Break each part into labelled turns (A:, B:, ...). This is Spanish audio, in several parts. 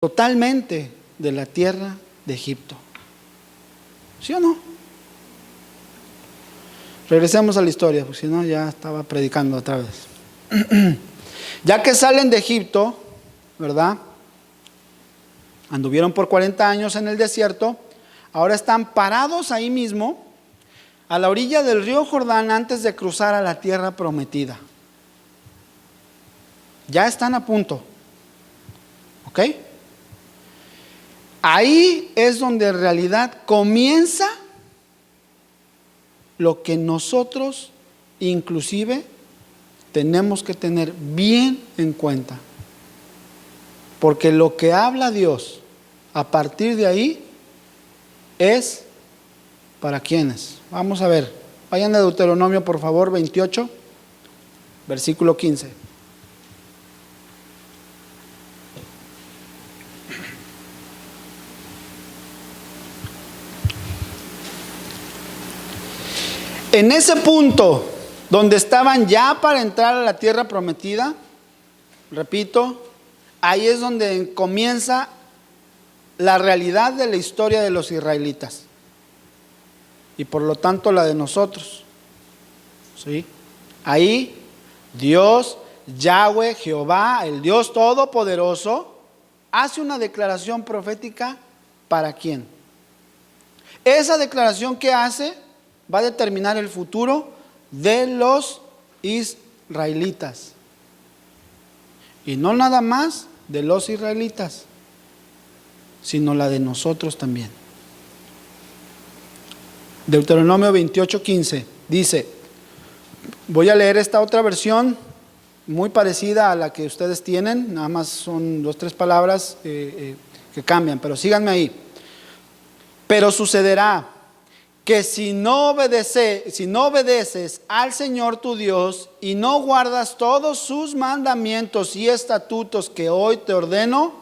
A: totalmente de la tierra de Egipto. ¿Sí o no? Regresemos a la historia, porque si no ya estaba predicando otra vez. Ya que salen de Egipto, ¿verdad? Anduvieron por 40 años en el desierto. Ahora están parados ahí mismo, a la orilla del río Jordán, antes de cruzar a la tierra prometida. Ya están a punto. ¿Ok? Ahí es donde en realidad comienza lo que nosotros inclusive tenemos que tener bien en cuenta. Porque lo que habla Dios a partir de ahí es para quienes. Vamos a ver, vayan a Deuteronomio por favor, 28, versículo 15. En ese punto donde estaban ya para entrar a la tierra prometida, repito, ahí es donde comienza la realidad de la historia de los israelitas y por lo tanto la de nosotros. ¿Sí? Ahí Dios, Yahweh, Jehová, el Dios Todopoderoso, hace una declaración profética. ¿Para quién? Esa declaración que hace va a determinar el futuro de los israelitas. Y no nada más de los israelitas, sino la de nosotros también. Deuteronomio 28:15 dice, voy a leer esta otra versión muy parecida a la que ustedes tienen, nada más son 2 o 3 palabras que cambian, pero síganme ahí. Pero sucederá que si no obedeces al Señor tu Dios y no guardas todos sus mandamientos y estatutos que hoy te ordeno,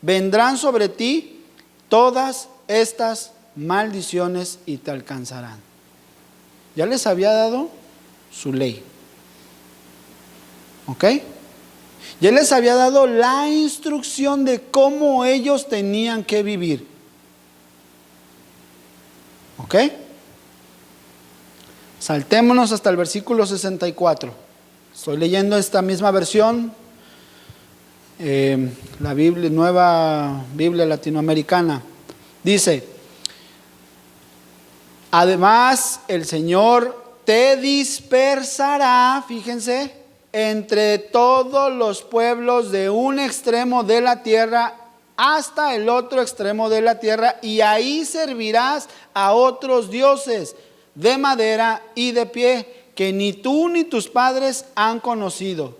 A: vendrán sobre ti todas estas maldiciones y te alcanzarán. Ya les había dado su ley. ¿Ok? Ya les había dado la instrucción de cómo ellos tenían que vivir. ¿Ok? Saltémonos hasta el versículo 64. Estoy leyendo esta misma versión, la Biblia, Nueva Biblia Latinoamericana. Dice, además el Señor te dispersará, fíjense, entre todos los pueblos de un extremo de la tierra hasta el otro extremo de la tierra, y ahí servirás a otros dioses de madera y de pie, que ni tú ni tus padres han conocido.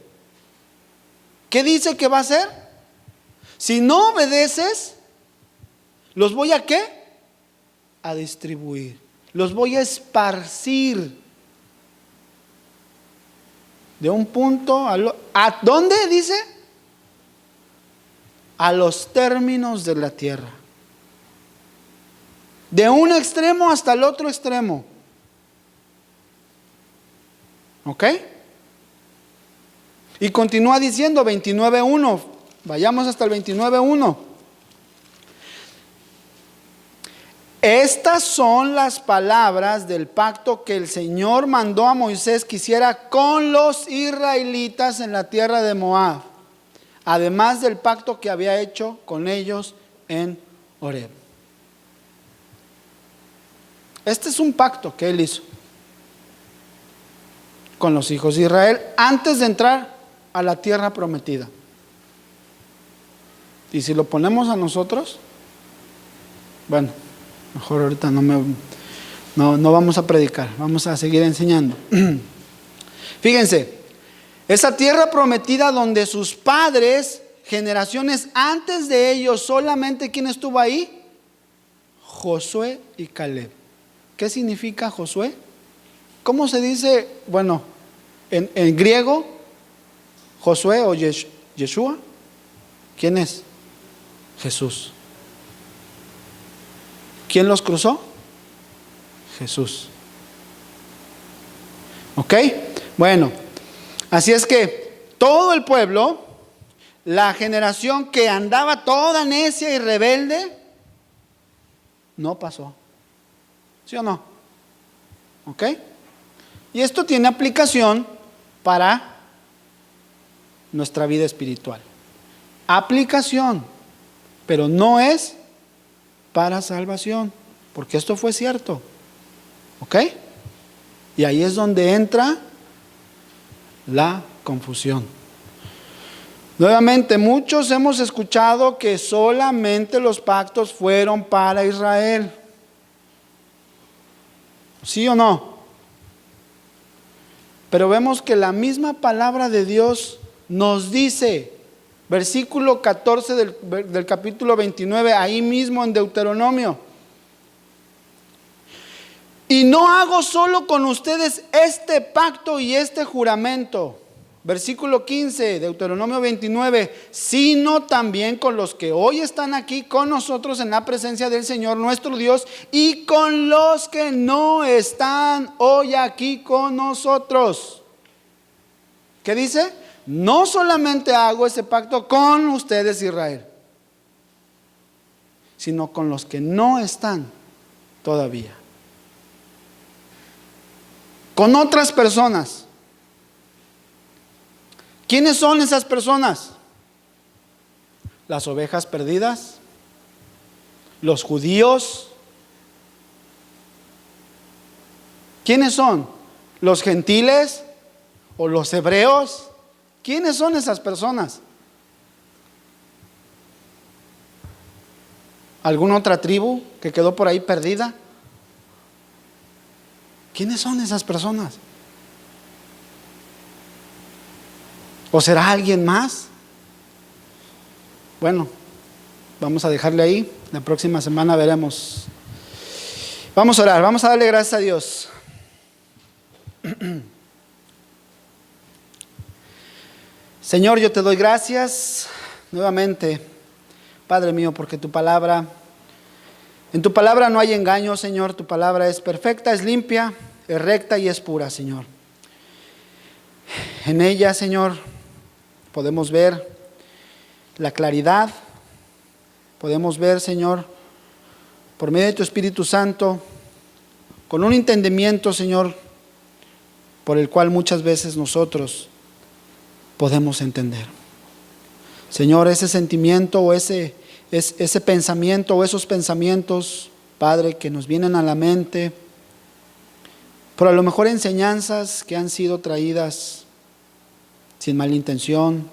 A: ¿Qué dice que va a hacer? Si no obedeces, los voy a ¿qué? A distribuir. Los voy a esparcir de un punto ¿a dónde dice? A los términos de la tierra. De un extremo hasta el otro extremo. ¿Ok? Y continúa diciendo 29:1. Vayamos hasta el 29:1. Estas son las palabras del pacto que el Señor mandó a Moisés que hiciera con los israelitas en la tierra de Moab, además del pacto que había hecho con ellos en Horeb. Este es un pacto que él hizo con los hijos de Israel antes de entrar a la tierra prometida. Y si lo ponemos a nosotros, bueno, mejor ahorita no vamos a predicar, vamos a seguir enseñando. Fíjense, esa tierra prometida donde sus padres, generaciones antes de ellos, solamente ¿quién estuvo ahí? Josué y Caleb. ¿Qué significa Josué? ¿Cómo se dice? Bueno, en griego, Josué o Yeshua, ¿quién es? Jesús. ¿Quién los cruzó? Jesús. ¿Ok? Bueno, así es que todo el pueblo la generación que andaba toda necia y rebelde, no pasó. ¿Sí o no? ¿Ok? Y esto tiene aplicación para nuestra vida espiritual. Aplicación, pero no es para salvación, porque esto fue cierto. ¿Ok? Y ahí es donde entra la confusión. Nuevamente, muchos hemos escuchado que solamente los pactos fueron para Israel. ¿Sí o no? Pero vemos que la misma palabra de Dios nos dice, versículo 14 del capítulo 29, ahí mismo en Deuteronomio: y no hago solo con ustedes este pacto y este juramento. Versículo 15, Deuteronomio 29, sino también con los que hoy están aquí con nosotros en la presencia del Señor nuestro Dios, y con los que no están hoy aquí con nosotros. ¿Qué dice? No solamente hago ese pacto con ustedes, Israel, sino con los que no están todavía, con otras personas. ¿Quiénes son esas personas? Las ovejas perdidas, los judíos. ¿Quiénes son? ¿Los gentiles o los hebreos? ¿Quiénes son esas personas? ¿Alguna otra tribu que quedó por ahí perdida? ¿Quiénes son esas personas? ¿O será alguien más? Bueno, vamos a dejarle ahí. La próxima semana veremos. Vamos a orar, vamos a darle gracias a Dios. Señor, yo te doy gracias nuevamente, Padre mío, porque en tu palabra no hay engaño, Señor. Tu palabra es perfecta, es limpia, es recta y es pura, Señor. En ella, Señor, podemos ver la claridad, podemos ver, Señor, por medio de tu Espíritu Santo, con un entendimiento, Señor, por el cual muchas veces nosotros podemos entender. Señor, ese sentimiento o ese pensamiento o esos pensamientos, Padre, que nos vienen a la mente, por a lo mejor enseñanzas que han sido traídas sin mala intención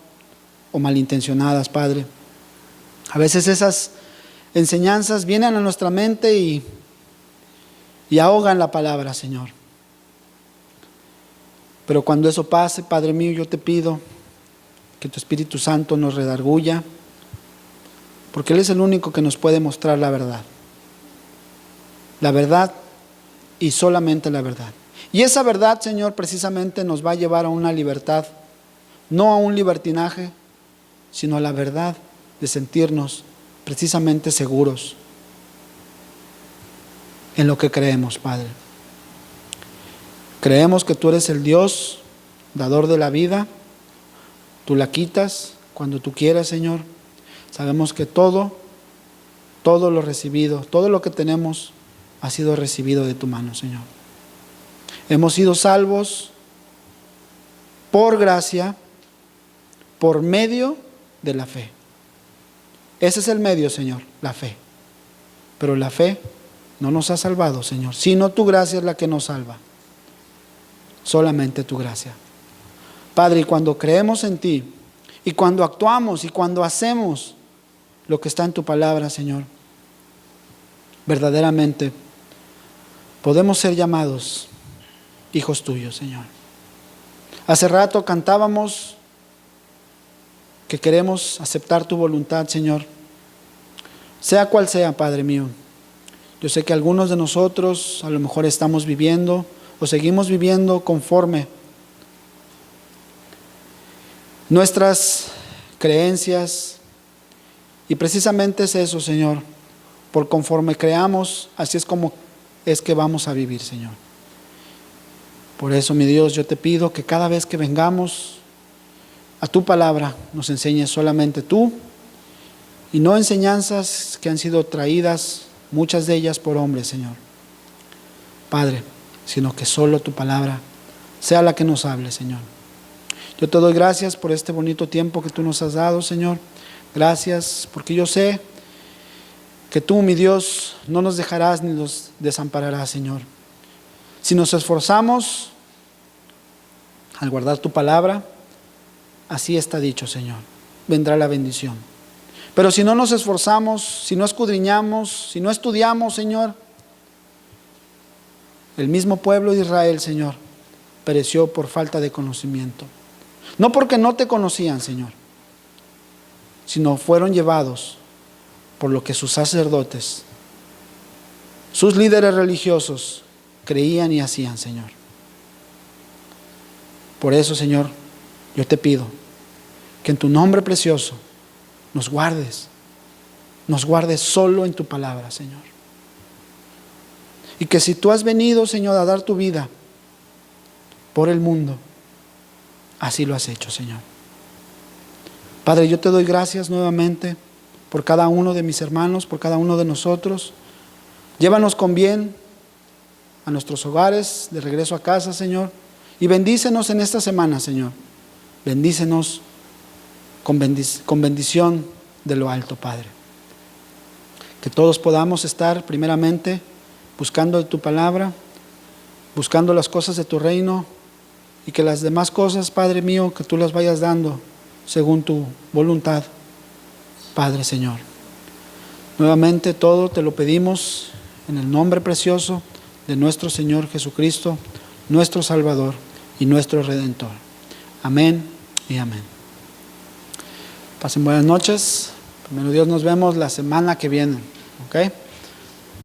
A: o malintencionadas, Padre. A veces esas enseñanzas vienen a nuestra mente y ahogan la palabra, Señor. Pero cuando eso pase, Padre mío, yo te pido que tu Espíritu Santo nos redarguya, porque Él es el único que nos puede mostrar la verdad. La verdad y solamente la verdad. Y esa verdad, Señor, precisamente nos va a llevar a una libertad, no a un libertinaje, sino a la verdad de sentirnos precisamente seguros en lo que creemos, Padre. Creemos que tú eres el Dios, dador de la vida. Tú la quitas cuando tú quieras, Señor. Sabemos que todo lo recibido, todo lo que tenemos ha sido recibido de tu mano, Señor. Hemos sido salvos por gracia, por medio de la fe. Ese es el medio, Señor, la fe. Pero la fe no nos ha salvado, Señor, sino tu gracia es la que nos salva. Solamente tu gracia. Padre, y cuando creemos en ti, y cuando actuamos, y cuando hacemos lo que está en tu palabra, Señor, verdaderamente podemos ser llamados hijos tuyos, Señor. Hace rato cantábamos que queremos aceptar tu voluntad, Señor, sea cual sea, Padre mío. Yo sé que algunos de nosotros a lo mejor estamos viviendo o seguimos viviendo conforme nuestras creencias, y precisamente es eso, Señor, por conforme creamos, así es como es que vamos a vivir, Señor. Por eso, mi Dios, yo te pido que cada vez que vengamos a tu palabra nos enseñes solamente tú y no enseñanzas que han sido traídas, muchas de ellas por hombres, Señor. Padre, sino que solo tu palabra sea la que nos hable, Señor. Yo te doy gracias por este bonito tiempo que tú nos has dado, Señor. Gracias porque yo sé que tú, mi Dios, no nos dejarás ni nos desampararás, Señor. Si nos esforzamos al guardar tu palabra, así está dicho, Señor, vendrá la bendición. Pero si no nos esforzamos, si no escudriñamos, si no estudiamos, Señor, el mismo pueblo de Israel, Señor, pereció por falta de conocimiento. No porque no te conocían, Señor, sino fueron llevados por lo que sus sacerdotes, sus líderes religiosos, creían y hacían, Señor. Por eso, Señor, yo te pido que en tu nombre precioso nos guardes solo en tu palabra, Señor. Y que si tú has venido, Señor, a dar tu vida por el mundo, así lo has hecho, Señor. Padre, yo te doy gracias nuevamente por cada uno de mis hermanos, por cada uno de nosotros. Llévanos con bien a nuestros hogares, de regreso a casa, Señor. Y bendícenos en esta semana, Señor. Bendícenos con bendición de lo alto, Padre. Que todos podamos estar primeramente buscando de tu palabra, buscando las cosas de tu reino, y que las demás cosas, Padre mío, que tú las vayas dando según tu voluntad, Padre Señor. Nuevamente todo te lo pedimos en el nombre precioso de nuestro Señor Jesucristo, nuestro Salvador y nuestro Redentor. Amén y amén. Pasen buenas noches. Primero Dios, nos vemos la semana que viene. ¿Ok?